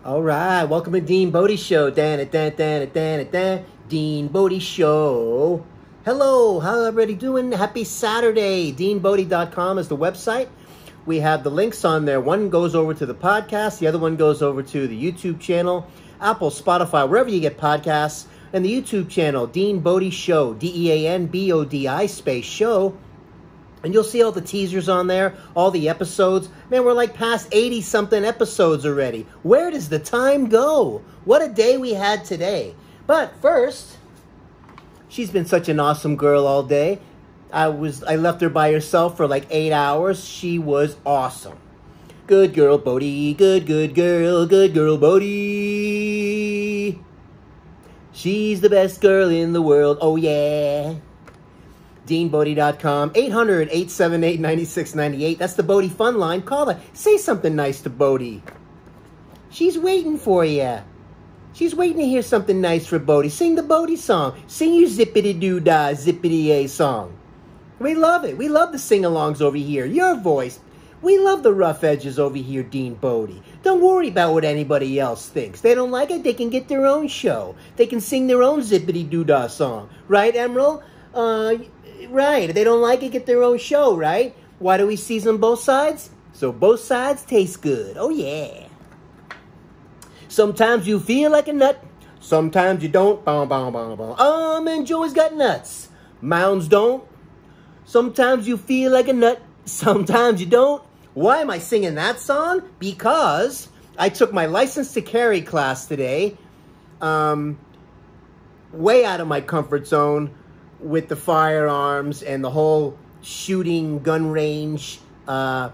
All right, welcome to Dean Bodi Show. Dean Bodi Show. Hello, how everybody doing? Happy Saturday. DeanBodi.com is the website. We have the links on there. One goes over to the podcast. The other one goes over to the YouTube channel, Apple, Spotify, wherever you get podcasts. And the YouTube channel, Dean Bodi Show, DeanBodi space show. And you'll see all the teasers on there, all the episodes. Man, we're like past 80-something episodes already. Where does the time go? What a day we had today. But first, she's been such an awesome girl all day. I left her by herself for like 8 hours. She was awesome. Good girl, Bodi. Good girl Bodi. She's the best girl in the world. Oh, yeah. DeanBodi.com, 800-878-9698. That's the Bodi Fun Line. Call her. Say something nice to Bodi. She's waiting for you. She's waiting to hear something nice for Bodi. Sing the Bodi song. Sing your zippity-doo-dah, zippity-a song. We love it. We love the sing-alongs over here. Your voice. We love the rough edges over here, Dean Bodi. Don't worry about what anybody else thinks. They don't like it, they can get their own show. They can sing their own zippity-doo-dah song. Right, Emerald? Right. They don't like it, get their own show, right? Why do we season both sides? So both sides taste good. Oh, yeah. Sometimes you feel like a nut. Sometimes you don't. Almond Joy's got nuts. Mounds don't. Sometimes you feel like a nut. Sometimes you don't. Why am I singing that song? Because I took my license to carry class today. Way out of my comfort zone with the firearms and the whole shooting gun range, class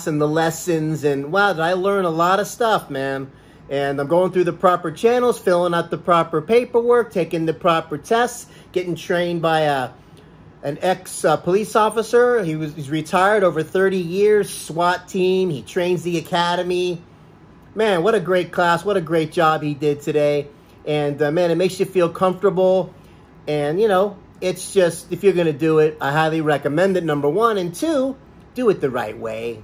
and the lessons. And wow, did I learn a lot of stuff, man. And I'm going through the proper channels, filling out the proper paperwork, taking the proper tests, getting trained by an ex-police officer. He's retired over 30 years, SWAT team. He trains the academy. Man, what a great class. What a great job he did today. And, man, it makes you feel comfortable. And, it's just, if you're going to do it, I highly recommend it, number one. And two, do it the right way.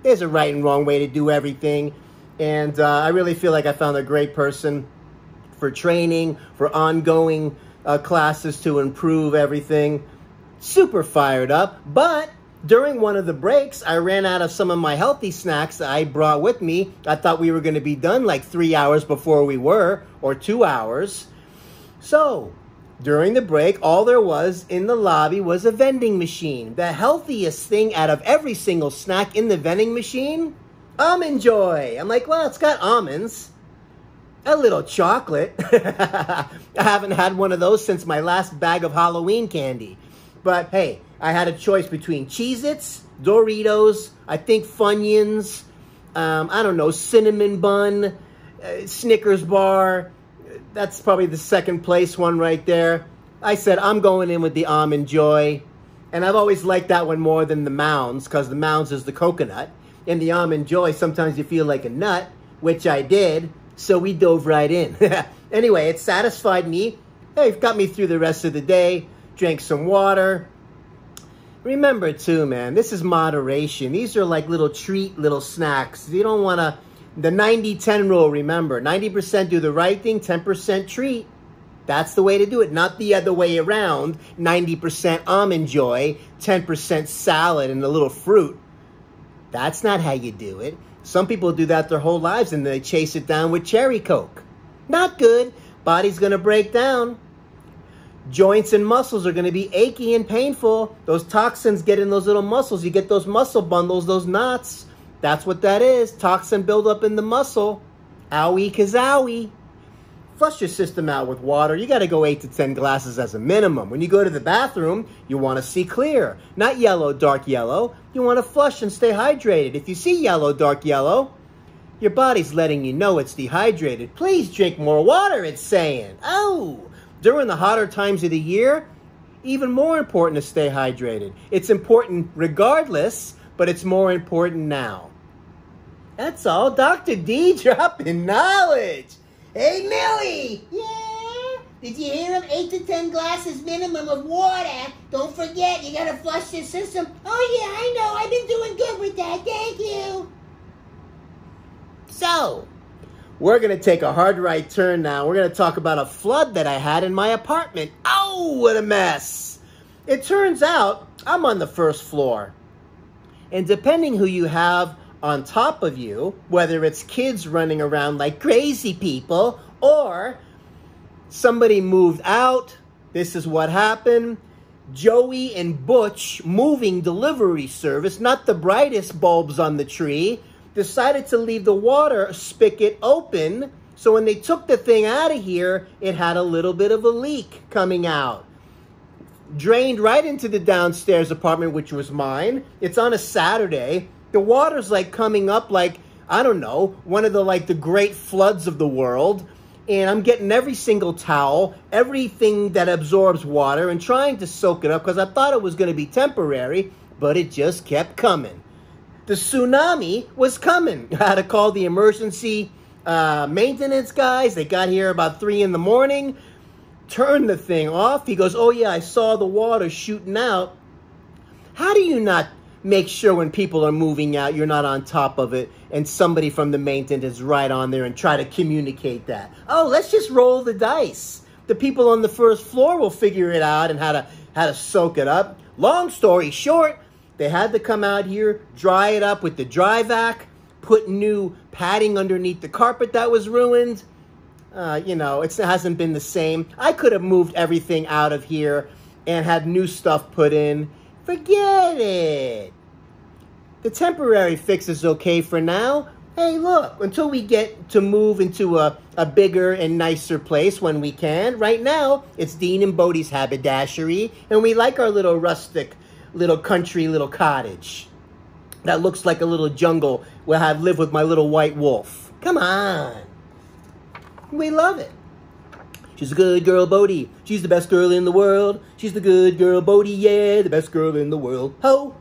There's a right and wrong way to do everything. And I really feel like I found a great person for training, for ongoing classes to improve everything. Super fired up. But during one of the breaks, I ran out of some of my healthy snacks that I brought with me. I thought we were going to be done like 3 hours before we were, or 2 hours. So, during the break, all there was in the lobby was a vending machine. The healthiest thing out of every single snack in the vending machine, Almond Joy. I'm like, well, it's got almonds. A little chocolate. I haven't had one of those since my last bag of Halloween candy. But, hey, I had a choice between Cheez-Its, Doritos, I think Funyuns, I don't know, Cinnamon Bun, Snickers bar. That's probably the second place one right there. I said, I'm going in with the Almond Joy. And I've always liked that one more than the Mounds, because the Mounds is the coconut. And the Almond Joy, sometimes you feel like a nut, which I did. So we dove right in. Anyway, it satisfied me. Hey, it got me through the rest of the day. Drank some water. Remember, too, man, this is moderation. These are like little treat, little snacks. You don't want to... The 90-10 rule, remember. 90% do the right thing, 10% treat. That's the way to do it, not the other way around. 90% Almond Joy, 10% salad and a little fruit. That's not how you do it. Some people do that their whole lives and they chase it down with cherry Coke. Not good. Body's going to break down. Joints and muscles are going to be achy and painful. Those toxins get in those little muscles. You get those muscle bundles, those knots. That's what that is. Toxin buildup in the muscle. Owie kazowie. Flush your system out with water. You got to go 8 to 10 glasses as a minimum. When you go to the bathroom, you want to see clear. Not yellow, dark yellow. You want to flush and stay hydrated. If you see yellow, dark yellow, your body's letting you know it's dehydrated. Please drink more water, it's saying. Oh! During the hotter times of the year, even more important to stay hydrated. It's important regardless, but it's more important now. That's all. Dr. D dropping knowledge. Hey, Millie. Yeah? Did you hear him? 8 to 10 glasses minimum of water. Don't forget, you got to flush your system. Oh, yeah, I know. I've been doing good with that. Thank you. So, we're going to take a hard right turn now. We're going to talk about a flood that I had in my apartment. Oh, what a mess. It turns out I'm on the first floor. And depending who you have on top of you, whether it's kids running around like crazy people or somebody moved out, this is what happened. Joey and Butch, moving delivery service, not the brightest bulbs on the tree, decided to leave the water spigot open. So when they took the thing out of here, it had a little bit of a leak coming out. Drained right into the downstairs apartment, which was mine. It's on a Saturday. The water's like coming up like, I don't know, one of the great floods of the world. And I'm getting every single towel, everything that absorbs water, and trying to soak it up because I thought it was going to be temporary, but it just kept coming. The tsunami was coming. I had to call the emergency maintenance guys. They got here about 3 in the morning, turned the thing off. He goes, oh yeah, I saw the water shooting out. How do you not make sure when people are moving out, you're not on top of it and somebody from the maintenance is right on there and try to communicate that? Oh, let's just roll the dice. The people on the first floor will figure it out and how to soak it up. Long story short, they had to come out here, dry it up with the dry vac, put new padding underneath the carpet that was ruined. It hasn't been the same. I could have moved everything out of here and had new stuff put in. Forget it. The temporary fix is okay for now. Hey, look, until we get to move into a bigger and nicer place when we can. Right now, it's Dean and Bodi's haberdashery, and we like our little rustic, little country, little cottage that looks like a little jungle where I live with my little white wolf. Come on. We love it. She's a good girl, Bodi. She's the best girl in the world. She's the good girl, Bodi. Yeah, the best girl in the world. Ho!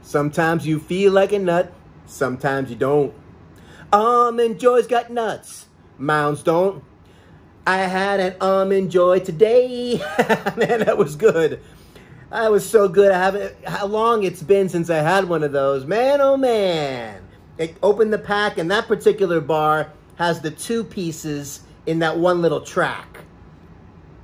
Sometimes you feel like a nut. Sometimes you don't. Almond Joy's got nuts. Mounds don't. I had an Almond Joy today. Man, that was good. That was so good. How long it's been since I had one of those. Man, oh man. It opened the pack, and that particular bar has the 2 pieces in that one little track.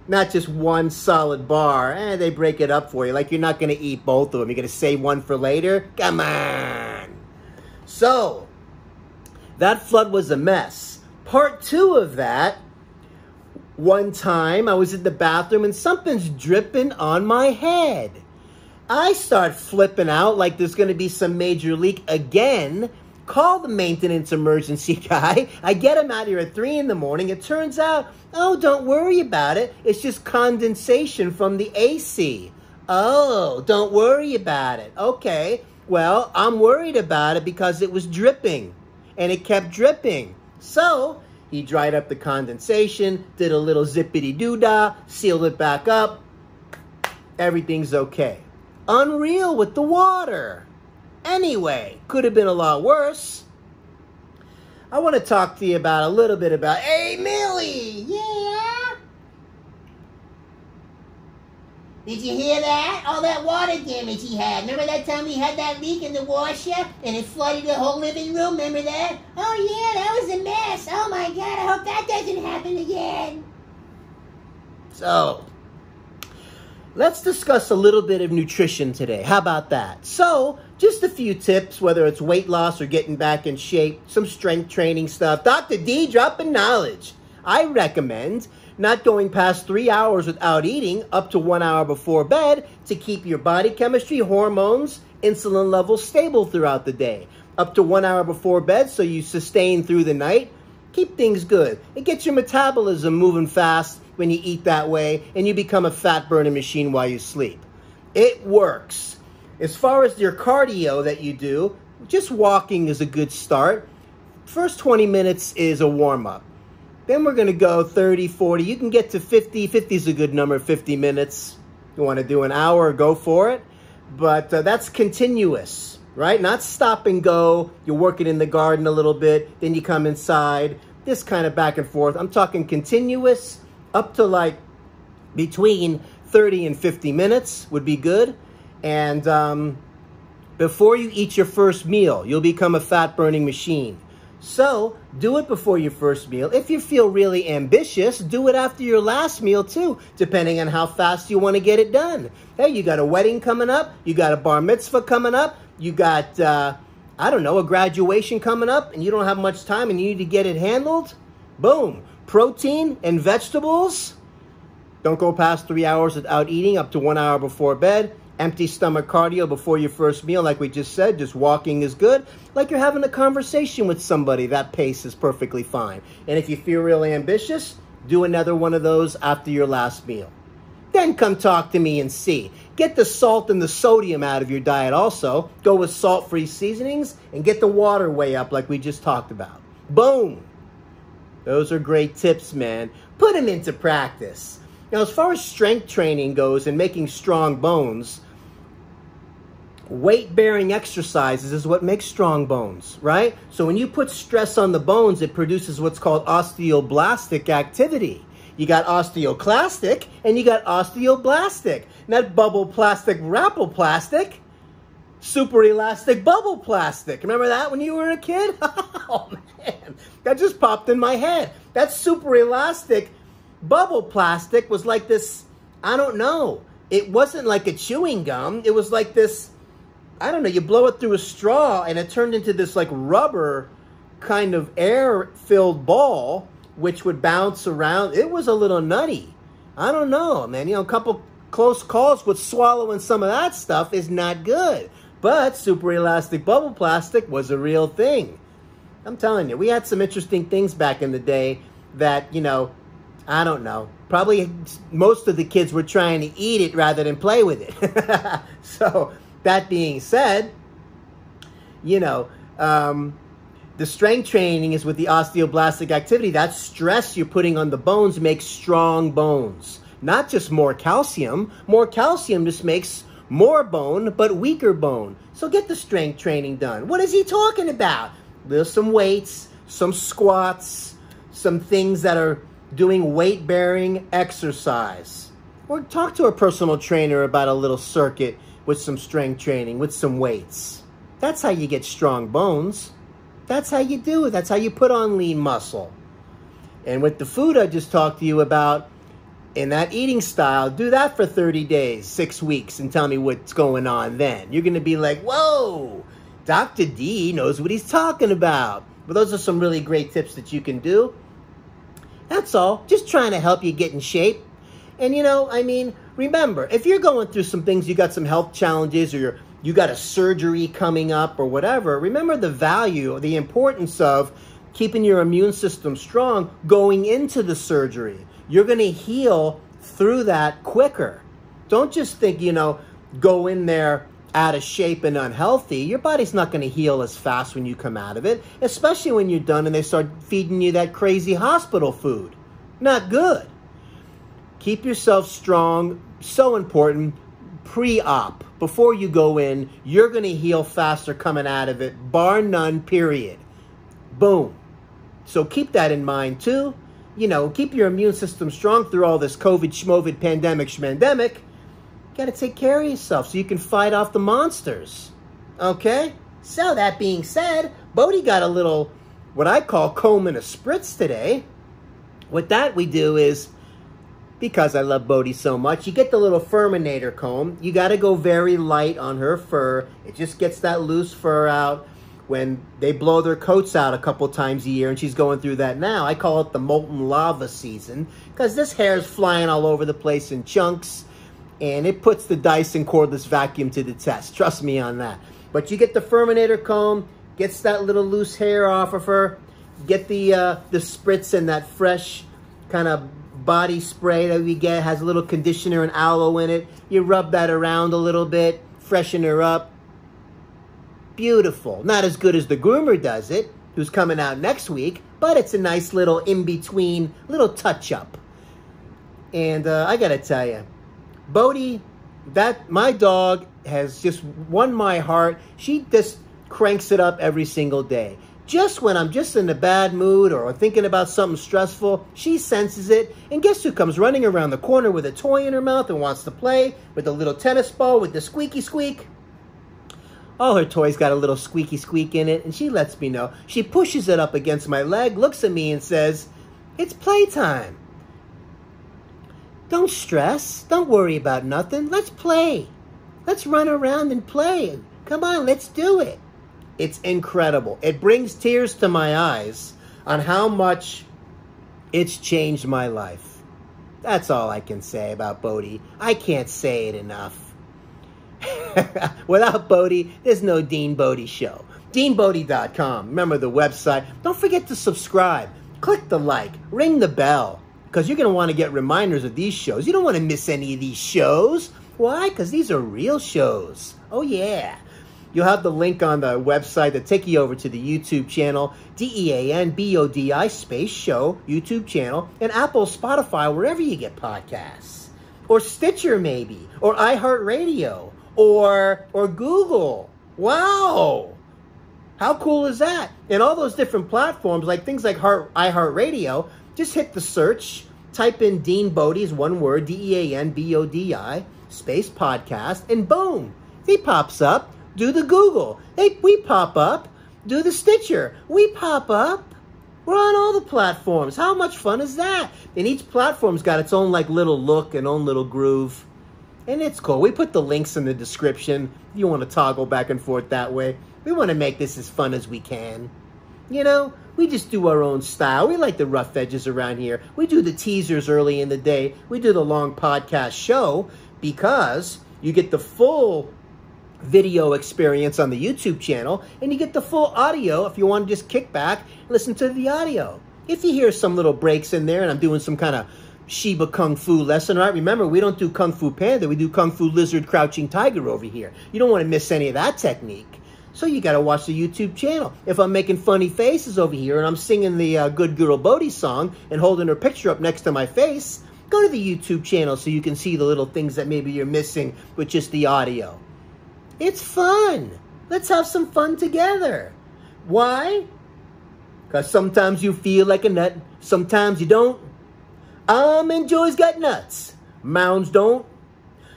Not just one solid bar. They break it up for you. Like you're not going to eat both of them. You're going to save one for later? Come on. So, that flood was a mess. Part 2 of that, one time I was in the bathroom and something's dripping on my head. I start flipping out like there's going to be some major leak again. Call the maintenance emergency guy. I get him out here at 3 in the morning. It turns out, oh, don't worry about it. It's just condensation from the AC. Oh, don't worry about it. Okay, well, I'm worried about it because it was dripping, and it kept dripping. So he dried up the condensation, did a little zippity-doo-dah, sealed it back up. Everything's okay. Unreal with the water. Anyway, could have been a lot worse. I want to talk to you about a little bit about, hey, Millie! Yeah? Did you hear that? All that water damage he had. Remember that time he had that leak in the washer and it flooded the whole living room? Remember that? Oh, yeah, that was a mess. Oh, my God, I hope that doesn't happen again. So, let's discuss a little bit of nutrition today. How about that? So, just a few tips, whether it's weight loss or getting back in shape, some strength training stuff. Dr. D dropping knowledge. I recommend not going past 3 hours without eating, up to 1 hour before bed, to keep your body chemistry, hormones, insulin levels stable throughout the day. Up to 1 hour before bed so you sustain through the night. Keep things good. It gets your metabolism moving fast when you eat that way, and you become a fat burning machine while you sleep. It works. As far as your cardio that you do, just walking is a good start. First 20 minutes is a warm-up. Then we're going to go 30, 40. You can get to 50. 50 is a good number, 50 minutes. You want to do an hour, go for it. But that's continuous, right? Not stop and go. You're working in the garden a little bit. Then you come inside. This kind of back and forth. I'm talking continuous up to like between 30 and 50 minutes would be good. And before you eat your first meal, you'll become a fat-burning machine. So, do it before your first meal. If you feel really ambitious, do it after your last meal too, depending on how fast you want to get it done. Hey, you got a wedding coming up, you got a bar mitzvah coming up, you got, I don't know, a graduation coming up, and you don't have much time and you need to get it handled. Boom. Protein and vegetables. Don't go past 3 hours without eating, up to 1 hour before bed. Empty stomach cardio before your first meal, like we just said. Just walking is good. Like you're having a conversation with somebody, that pace is perfectly fine. And if you feel really ambitious, do another one of those after your last meal. Then come talk to me and see. Get the salt and the sodium out of your diet also. Go with salt-free seasonings and get the water way up like we just talked about. Boom! Those are great tips, man. Put them into practice. Now, as far as strength training goes and making strong bones, weight-bearing exercises is what makes strong bones, right? So when you put stress on the bones, it produces what's called osteoblastic activity. You got osteoclastic and you got osteoblastic. Not bubble plastic, rapple plastic. Super elastic bubble plastic. Remember that when you were a kid? Oh, man. That just popped in my head. That super elastic bubble plastic was like this, I don't know. It wasn't like a chewing gum. It was like this, I don't know, you blow it through a straw and it turned into this like rubber kind of air-filled ball, which would bounce around. It was a little nutty. I don't know, man. You know, a couple close calls with swallowing some of that stuff is not good. But super elastic bubble plastic was a real thing. I'm telling you, we had some interesting things back in the day that, you know, I don't know. Probably most of the kids were trying to eat it rather than play with it. So, that being said, you know, the strength training is with the osteoblastic activity. That stress you're putting on the bones makes strong bones. Not just more calcium. More calcium just makes more bone, but weaker bone. So get the strength training done. What is he talking about? There's some weights, some squats, some things that are doing weight-bearing exercise. Or talk to a personal trainer about a little circuit with some strength training, with some weights. That's how you get strong bones. That's how you do it. That's how you put on lean muscle. And with the food I just talked to you about, in that eating style, do that for 30 days, 6 weeks, and tell me what's going on then. You're going to be like, whoa, Dr. D knows what he's talking about. But those are some really great tips that you can do. That's all. Just trying to help you get in shape. And, you know, I mean, remember, if you're going through some things, you got some health challenges, or you got a surgery coming up or whatever, remember the value, the importance of keeping your immune system strong going into the surgery. You're going to heal through that quicker. Don't just think, you know, go in there out of shape and unhealthy. Your body's not going to heal as fast when you come out of it, especially when you're done and they start feeding you that crazy hospital food. Not good. Keep yourself strong. So important. Pre-op. Before you go in, you're going to heal faster coming out of it, bar none, period. Boom. So keep that in mind too. You know, keep your immune system strong through all this COVID, schmovid, pandemic, schmandemic. You got to take care of yourself so you can fight off the monsters. Okay? So, that being said, Bodi got a little, what I call comb and a spritz today. What that we do is, because I love Bodi so much, you get the little Furminator comb. You got to go very light on her fur. It just gets that loose fur out when they blow their coats out a couple times a year, and she's going through that now. I call it the molten lava season, because this hair is flying all over the place in chunks, and it puts the Dyson cordless vacuum to the test. Trust me on that. But you get the Furminator comb, gets that little loose hair off of her, get the spritz and that fresh kind of body spray that we get, has a little conditioner and aloe in it. You rub that around a little bit, freshen her up. Beautiful. Not as good as the groomer does it, who's coming out next week, but it's a nice little in-between, little touch-up. And I gotta tell you, Bodi, my dog has just won my heart. She just cranks it up every single day. Just when I'm just in a bad mood or thinking about something stressful, she senses it. And guess who comes running around the corner with a toy in her mouth and wants to play with a little tennis ball with the squeaky squeak? All her toys got a little squeaky squeak in it, and she lets me know. She pushes it up against my leg, looks at me and says, "It's playtime. Don't stress. Don't worry about nothing. Let's play. Let's run around and play. Come on, let's do it." It's incredible. It brings tears to my eyes on how much it's changed my life. That's all I can say about Bodi. I can't say it enough. Without Bodi, there's no Dean Bodi Show. DeanBodi.com. Remember the website. Don't forget to subscribe. Click the like. Ring the bell. Because you're going to want to get reminders of these shows. You don't want to miss any of these shows. Why? Because these are real shows. Oh, yeah. You'll have the link on the website that take you over to the YouTube channel, DEANBODI space show, YouTube channel, and Apple, Spotify, wherever you get podcasts. Or Stitcher, maybe. Or iHeartRadio. Or Google. Wow. How cool is that? And all those different platforms, like things like iHeartRadio, just hit the search, type in Dean Bodi's one word, DEANBODI, space podcast, and boom, he pops up. Do the Google. We pop up. Do the Stitcher. We pop up. We're on all the platforms. How much fun is that? And each platform's got its own like little look and own little groove. And it's cool. We put the links in the description. If you want to toggle back and forth that way. We want to make this as fun as we can. You know, we just do our own style. We like the rough edges around here. We do the teasers early in the day. We do the long podcast show because you get the full video experience on the YouTube channel and you get the full audio if you want to just kick back and listen to the audio. If you hear some little breaks in there and I'm doing some kind of Shiba Kung Fu lesson, right? Remember, we don't do Kung Fu Panda. We do Kung Fu Lizard Crouching Tiger over here. You don't want to miss any of that technique. So you got to watch the YouTube channel. If I'm making funny faces over here and I'm singing the Good Girl Bodi song and holding her picture up next to my face, go to the YouTube channel so you can see the little things that maybe you're missing with just the audio. It's fun. Let's have some fun together. Why? Because sometimes you feel like a nut. Sometimes you don't. Almond Joy's got nuts. Mounds don't.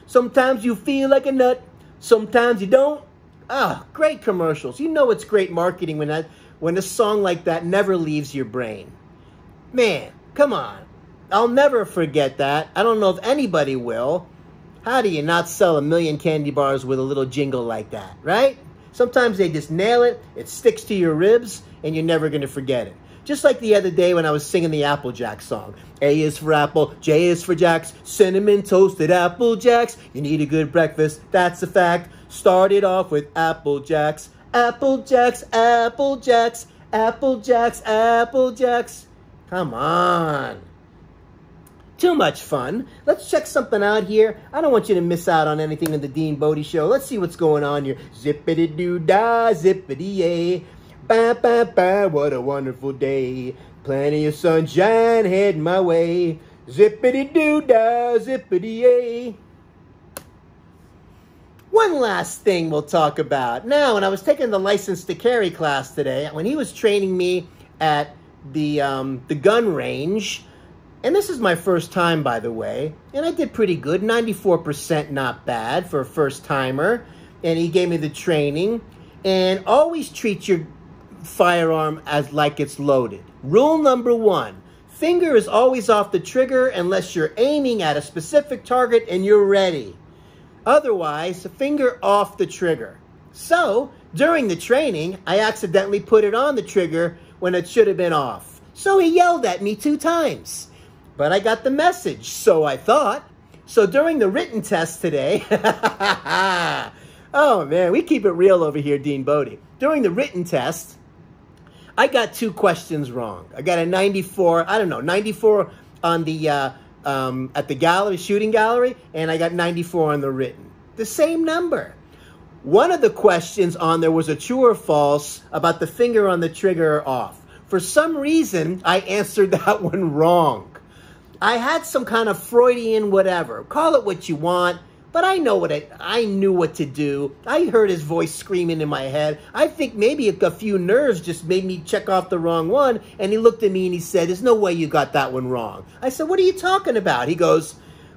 Sometimes you feel like a nut. Sometimes you don't. Ah, great commercials. You know it's great marketing when a song like that never leaves your brain. Man, come on. I'll never forget that. I don't know if anybody will. How do you not sell 1 million candy bars with a little jingle like that, right? Sometimes they just nail it. It sticks to your ribs, and you're never going to forget it. Just like the other day when I was singing the Apple Jacks song. A is for apple, J is for Jacks, cinnamon toasted Apple Jacks. You need a good breakfast, that's a fact. Start it off with Apple Jacks. Apple Jacks, Apple Jacks, Apple Jacks, Apple Jacks. Come on. Too much fun. Let's check something out here. I don't want you to miss out on anything in the Dean Bodi Show. Let's see what's going on here. Zippity-doo-dah, zippity-yay. Ba, ba, ba, what a wonderful day. Plenty of sunshine heading my way. Zippity-doo-dah, zippity-yay. One last thing we'll talk about. Now, when I was taking the license to carry class today, when he was training me at the gun range, and this is my first time, by the way, and I did pretty good, 94% not bad for a first-timer, and he gave me the training, and always treat your firearm as like it's loaded. Rule number 1, finger is always off the trigger unless you're aiming at a specific target and you're ready. Otherwise, finger off the trigger. So, during the training, I accidentally put it on the trigger when it should have been off. So he yelled at me 2 times. But I got the message, so I thought. So during the written test today, oh man, we keep it real over here, Dean Bodi. During the written test, I got 2 questions wrong. I got a 94, 94 on the, at the gallery, shooting gallery, and I got 94 on the written. The same number. One of the questions on there was a true or false about the finger on the trigger off. For some reason, I answered that one wrong. I had some kind of Freudian whatever. Call it what you want, but I knew what to do. I heard his voice screaming in my head. I think maybe a few nerves just made me check off the wrong one, and he looked at me and he said, "There's no way you got that one wrong." I said, "What are you talking about?" He goes,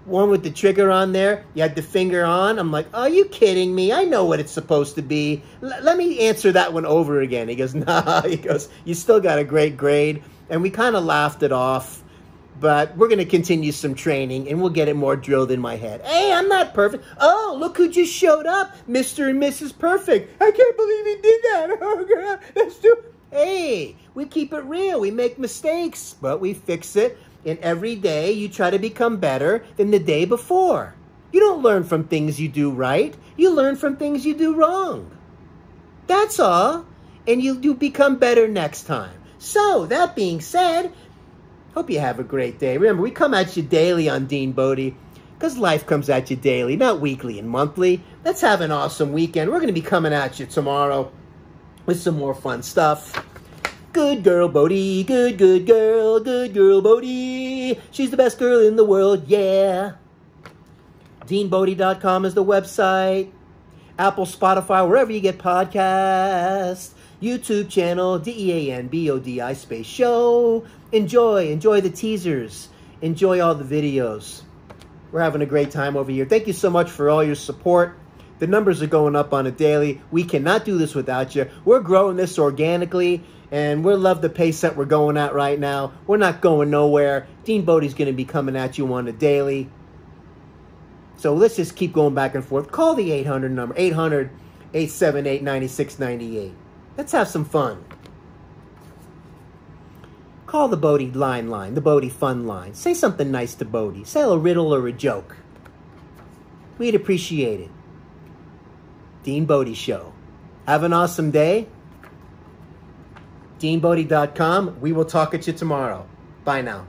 one with the trigger on there. You had the finger on. I'm like, are you kidding me? I know what it's supposed to be. Let me answer that one over again. He goes, nah. He goes, you still got a great grade. And we kind of laughed it off. But we're going to continue some training, and we'll get it more drilled in my head. Hey, I'm not perfect. Oh, look who just showed up. Mr. and Mrs. Perfect. I can't believe he did that. Oh, God. That's too... Hey, we keep it real. We make mistakes, but we fix it. And every day, you try to become better than the day before. You don't learn from things you do right. You learn from things you do wrong. That's all. And you do become better next time. So, that being said... Hope you have a great day. Remember, we come at you daily on Dean Bodi because life comes at you daily, not weekly and monthly. Let's have an awesome weekend. We're going to be coming at you tomorrow with some more fun stuff. Good girl, Bodi. Good girl. Good girl, Bodi. She's the best girl in the world, yeah. DeanBodi.com is the website. Apple, Spotify, wherever you get podcasts. YouTube channel, DeanBodi space show. Enjoy the teasers. Enjoy all the videos. We're having a great time over here. Thank you so much for all your support. The numbers are going up on a daily. We cannot do this without you. We're growing this organically, and we love the pace that we're going at right now. We're not going nowhere. Dean Bodi's going to be coming at you on a daily. So let's just keep going back and forth. Call the 800 number, 800-878-9698. Let's have some fun. Call the Bodi line, the Bodi fun line. Say something nice to Bodi. Say a riddle or a joke. We'd appreciate it. Dean Bodi Show. Have an awesome day. DeanBodi.com. We will talk at you tomorrow. Bye now.